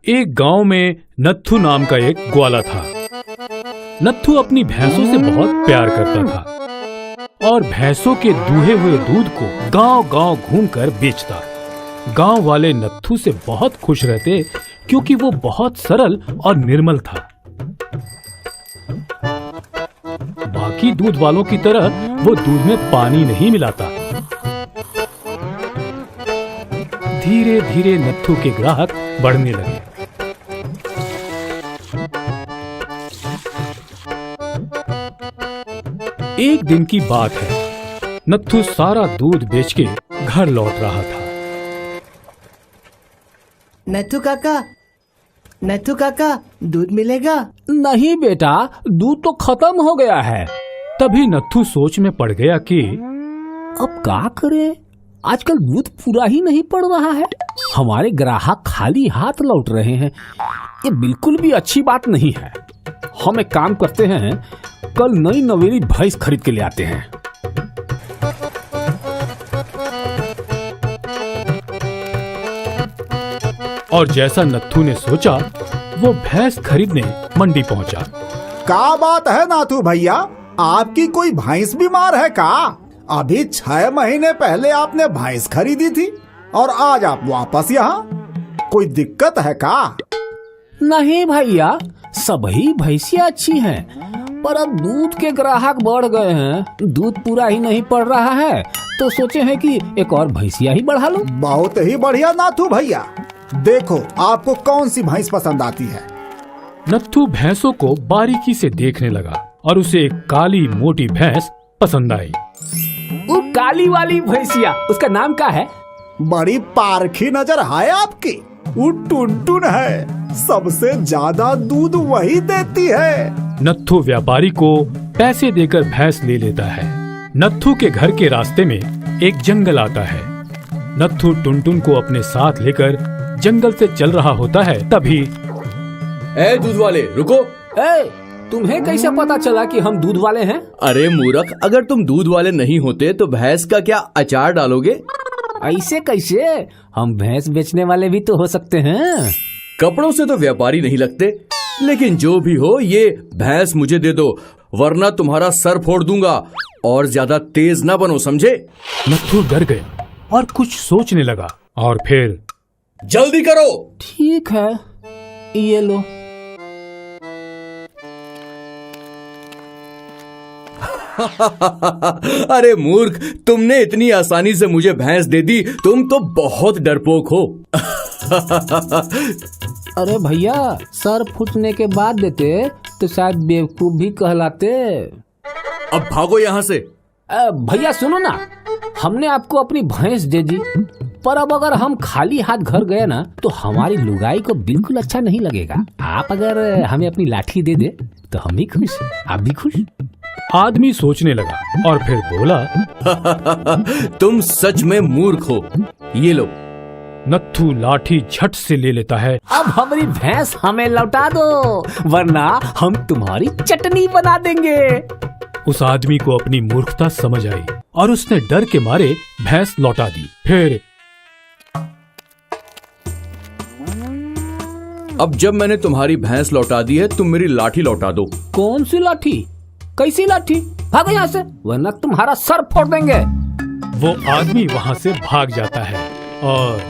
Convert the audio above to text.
एक गांव में नत्थू नाम का एक ग्वाला था। नत्थू अपनी भैंसों से बहुत प्यार करता था और भैंसों के दूहे हुए दूध को गांव-गांव घूमकर बेचता। गांव वाले नत्थू से बहुत खुश रहते क्योंकि वो बहुत सरल और निर्मल था। बाकी दूध वालों की तरह वो दूध में पानी नहीं मिलाता। धीरे धीरे नत्थू के ग्राहक बढ़ने लगे। एक दिन की बात है, नत्थू सारा दूध बेच के घर लौट रहा था। नत्थू काका, दूध मिलेगा? नहीं बेटा, दूध तो खत्म हो गया है। तभी नत्थू सोच में पड़ गया कि अब क्या करें? आजकल दूध पूरा ही नहीं पड़ रहा है। हमारे ग्राहक खाली हाथ लौट रहे हैं। ये बिल्कुल भी अच्छी बात नहीं है। हम एक काम करते हैं, कल नई नवेली भैंस खरीद के ले आते हैं। और जैसा नत्थू ने सोचा, वो भैंस खरीदने मंडी पहुंचा। क्या बात है नाथू भैया, आपकी कोई भैंस बीमार है का? अभी 6 महीने पहले आपने भैंस खरीदी थी और आज आप वापस यहाँ, कोई दिक्कत है का? नहीं भैया, सभी भैंसियाँ अच्छी हैं, पर अब दूध के ग्राहक बढ़ गए हैं। दूध पूरा ही नहीं पड़ रहा है, तो सोचे हैं कि एक और भैंसिया ही बढ़ा लो। बहुत ही बढ़िया नाथू भैया, देखो आपको कौन सी भैंस पसंद आती है। नत्थू भैंसों को बारीकी से देखने लगा और उसे एक काली मोटी भैंस पसंद आई। वो काली वाली भैंसिया, उसका नाम क्या है? बड़ी पारखी नजर है आपकी। वो टुनटुन है, सबसे ज्यादा दूध वही देती है। नत्थू व्यापारी को पैसे देकर भैंस ले लेता है। नत्थू के घर के रास्ते में एक जंगल आता है। नत्थू टुनटुन को अपने साथ लेकर जंगल से चल रहा होता है। तभी ए दूध वाले, रुको। तुम्हें कैसे पता चला कि हम दूध वाले हैं? अरे मूर्ख, अगर तुम दूध वाले नहीं होते तो भैंस का क्या अचार डालोगे? ऐसे कैसे? हम भैंस बेचने वाले भी तो हो सकते हैं। कपड़ों से तो व्यापारी नहीं लगते, लेकिन जो भी हो, ये भैंस मुझे दे दो, वरना तुम्हारा सर फोड़ दूंगा। और ज्यादा तेज ना बनो, समझे? नत्थू डर गया और कुछ सोचने लगा और फिर जल्दी करो। ठीक है, ये लो। अरे मूर्ख, तुमने इतनी आसानी से मुझे भैंस दे दी, तुम तो बहुत डरपोक हो। अरे भैया, सर फूटने के बाद देते तो शायद बेवकूफ भी कहलाते। अब भागो यहाँ से। भैया सुनो ना, हमने आपको अपनी भैंस दे दी, पर अब अगर हम खाली हाथ घर गए ना तो हमारी लुगाई को बिल्कुल अच्छा नहीं लगेगा। आप अगर हमें अपनी लाठी दे दे तो हम भी खुश, आप भी खुश। आदमी सोचने लगा और फिर बोला, तुम सच में मूर्ख हो, ये लो। नत्थू लाठी झट से ले लेता है। अब हमारी भैंस हमें लौटा दो, वरना हम तुम्हारी चटनी बना देंगे। उस आदमी को अपनी मूर्खता समझ आई और उसने डर के मारे भैंस लौटा दी। फिर अब जब मैंने तुम्हारी भैंस लौटा दी है, तुम मेरी लाठी लौटा दो। कौन सी लाठी? कैसी लाठी? भागो यहाँ से, वरना तुम्हारा सर फोड़ देंगे। वो आदमी वहाँ से भाग जाता है और